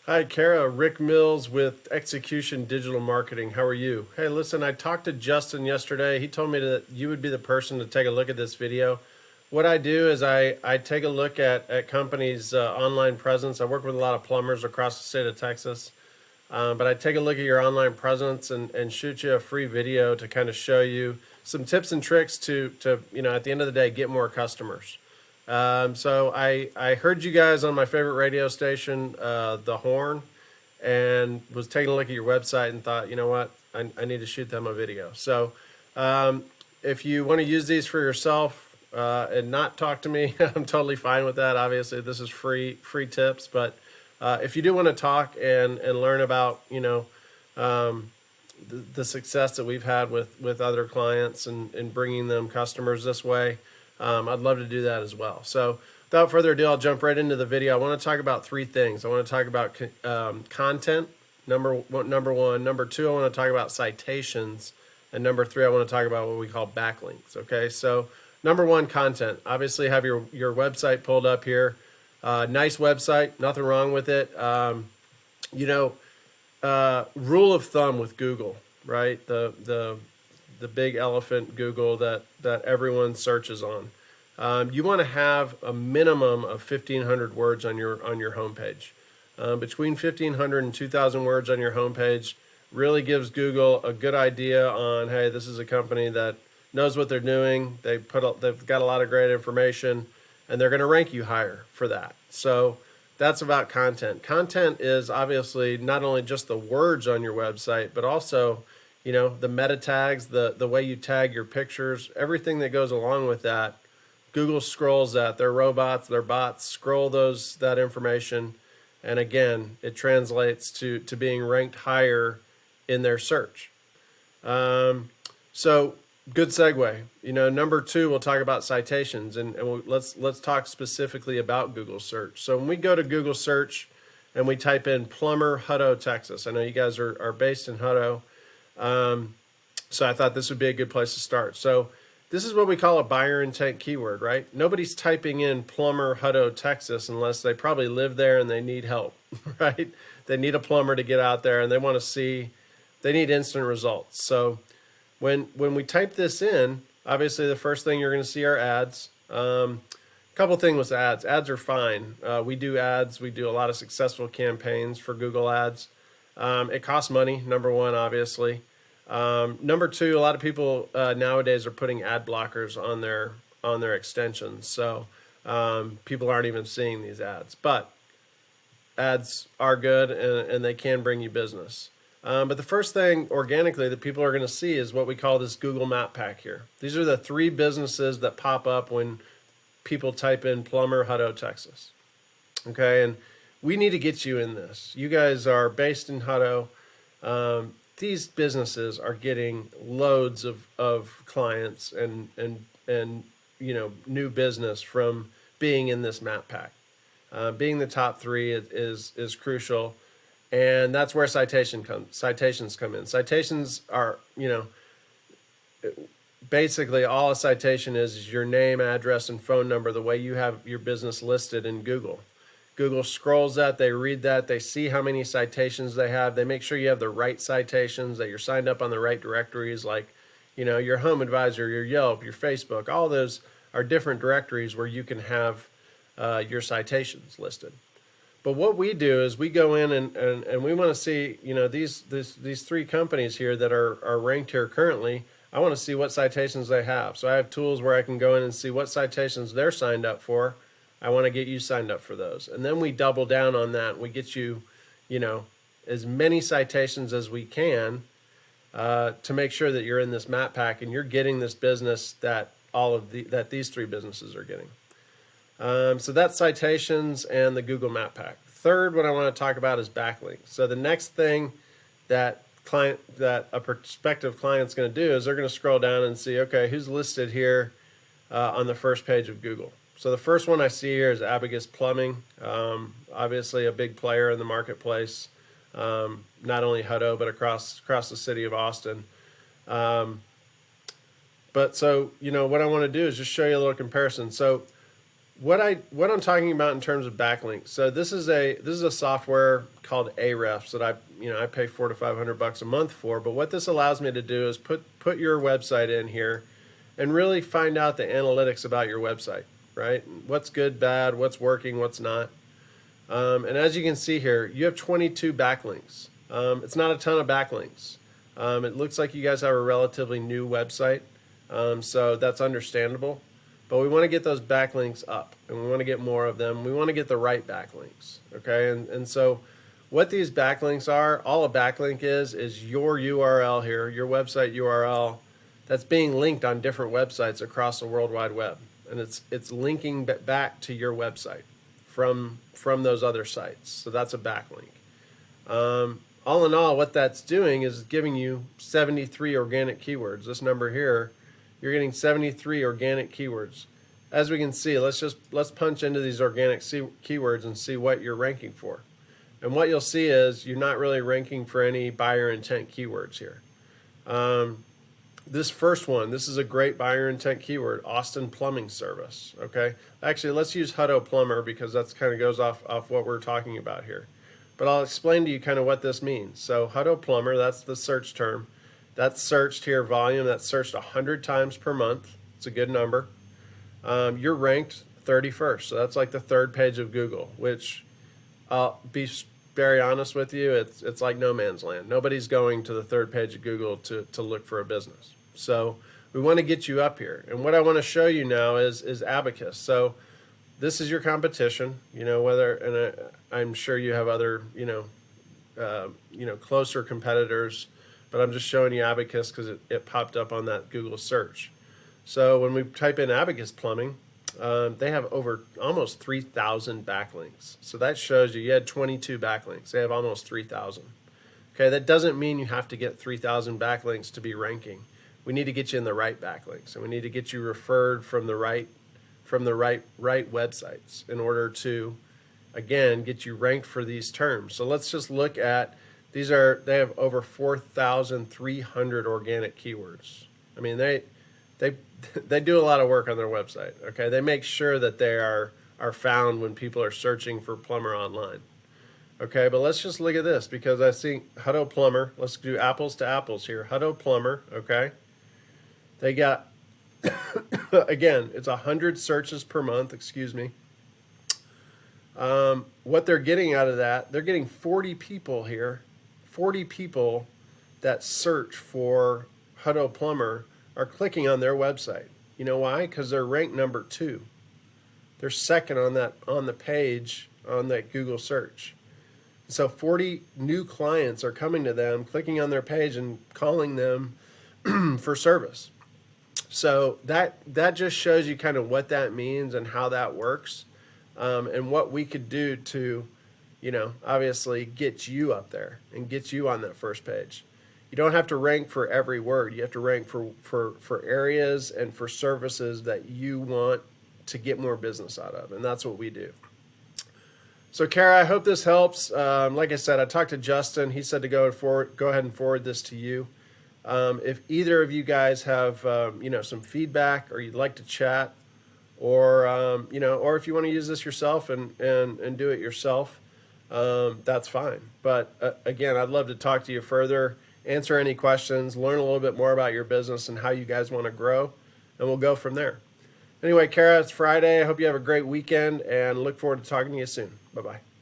Hi, Kara. Rick Mills with Execution Digital Marketing. How are you? Hey, listen, I talked to Justin yesterday. He told me that you would be the person to take a look at this video. What I do is I take a look at companies' online presence. I work with a lot of plumbers across the state of Texas. But I take a look at your online presence and shoot you a free video to kind of show you some tips and tricks to at the end of the day, get more customers. So I heard you guys on my favorite radio station, The Horn, and was taking a look at your website and thought, you know what, I need to shoot them a video. So if you want to use these for yourself and not talk to me, I'm totally fine with that. Obviously, this is free tips, but if you do want to talk and learn about, the success that we've had with other clients and bringing them customers this way, I'd love to do that as well. So without further ado, I'll jump right into the video. I want to talk about three things. I want to talk about content, number one. Number two, I want to talk about citations. And number three, I want to talk about what we call backlinks. Okay, so number one, content. Obviously, have your website pulled up here. Nice website, nothing wrong with it. Rule of thumb with Google, right? The big elephant Google that everyone searches on. You want to have a minimum of 1,500 words on your homepage. Between 1,500 and 2,000 words on your homepage really gives Google a good idea on, hey, this is a company that knows what they're doing. They've got a lot of great information, and they're going to rank you higher for that. So that's about content. Content is obviously not only just the words on your website, but also, the meta tags, the way you tag your pictures, everything that goes along with that. Google scrolls that. Their robots, their bots scroll that information. And again, it translates to being ranked higher in their search. So good segue. Number two, we'll talk about citations, and let's talk specifically about Google search. So when we go to Google search and we type in Plumber Hutto, Texas, I know you guys are based in Hutto, so I thought this would be a good place to start. So this is what we call a buyer intent keyword, right? Nobody's typing in Plumber Hutto, Texas, unless they probably live there and they need help, right? They need a plumber to get out there, and they need instant results. So when we type this in, obviously the first thing you're going to see are ads. Couple things with ads. Ads are fine. We do ads. We do a lot of successful campaigns for Google Ads. It costs money, number one, obviously. Number two, a lot of people nowadays are putting ad blockers on their extensions, so people aren't even seeing these ads. But ads are good, and they can bring you business. But the first thing organically that people are going to see is what we call this Google Map Pack here. These are the three businesses that pop up when people type in Plumber Hutto, Texas. Okay, and we need to get you in this. You guys are based in Hutto. These businesses are getting loads of clients and new business from being in this map pack. Being the top three is crucial. And that's where citations come in. Citations are, basically all a citation is your name, address, and phone number, the way you have your business listed in Google. Google scrolls that, they read that, they see how many citations they have. They make sure you have the right citations, that you're signed up on the right directories, like, your Home Advisor, your Yelp, your Facebook. All those are different directories where you can have your citations listed. But what we do is we go in and we want to see, these three companies here that are ranked here currently. I want to see what citations they have. So I have tools where I can go in and see what citations they're signed up for. I want to get you signed up for those. And then we double down on that. We get you, as many citations as we can to make sure that you're in this map pack and you're getting this business that that these three businesses are getting. So that's citations and the Google Map Pack. Third, what I want to talk about is backlinks. So the next thing that a prospective client's going to do is they're going to scroll down and see, okay, who's listed here on the first page of Google. So the first one I see here is Hambone Plumbing. Obviously a big player in the marketplace, not only Hutto, but across the city of Austin. But so, what I want to do is just show you a little comparison. So what I'm talking about in terms of backlinks. So this is a software called Ahrefs that I pay $400 to $500 a month for. But what this allows me to do is put your website in here, and really find out the analytics about your website, right? What's good, bad, what's working, what's not. And as you can see here, you have 22 backlinks. It's not a ton of backlinks. It looks like you guys have a relatively new website, so that's understandable. But we want to get those backlinks up, and we want to get more of them. We want to get the right backlinks, okay? And so what these backlinks are, all a backlink is your URL here, your website URL, that's being linked on different websites across the World Wide Web. And it's linking back to your website from those other sites. So that's a backlink. All in all, what that's doing is giving you 73 organic keywords. This number here, you're getting 73 organic keywords. As we can see, let's punch into these organic keywords and see what you're ranking for. And what you'll see is you're not really ranking for any buyer intent keywords here. This first one, this is a great buyer intent keyword, Austin Plumbing Service, okay? Actually, let's use Hutto Plumber because that's kind of goes off what we're talking about here. But I'll explain to you kind of what this means. So Hutto Plumber, that's the search term. That's searched here, volume, that's searched 100 times per month. It's a good number. You're ranked 31st, so that's like the third page of Google, which I'll be very honest with you, it's like no man's land. Nobody's going to the third page of Google to look for a business. So we want to get you up here. And what I want to show you now is Abacus. So this is your competition, and I'm sure you have other, closer competitors, but I'm just showing you Abacus because it popped up on that Google search. So when we type in Abacus Plumbing, they have over almost 3,000 backlinks. So that shows you had 22 backlinks. They have almost 3,000. Okay, that doesn't mean you have to get 3,000 backlinks to be ranking. We need to get you in the right backlinks, and we need to get you referred from the right websites in order to, again, get you ranked for these terms. So let's just look at they have over 4,300 organic keywords. I mean, they do a lot of work on their website. Okay, they make sure that they are found when people are searching for plumber online. Okay, but let's just look at this because I see Hutto Plumber. Let's do apples to apples here. Hutto Plumber. Okay, they got again, it's 100 searches per month. Excuse me. What they're getting out of that, they're getting 40 people here. 40 people that search for Hutto Plumber are clicking on their website. You know why? Because they're ranked number 2. They're second on the page on that Google search. So 40 new clients are coming to them, clicking on their page and calling them for service. So that just shows you kind of what that means and how that works, and what we could do to, obviously get you up there and get you on that first page. You don't have to rank for every word. You have to rank for areas and for services that you want to get more business out of, and that's what we do. So, Kara, I hope this helps. Like I said, I talked to Justin. He said to go ahead and forward this to you. If either of you guys have some feedback, or you'd like to chat, or or if you want to use this yourself and do it yourself, that's fine. But again, I'd love to talk to you further, answer any questions, learn a little bit more about your business and how you guys want to grow, and we'll go from there. Anyway, Kara, it's Friday. I hope you have a great weekend and look forward to talking to you soon. Bye-bye.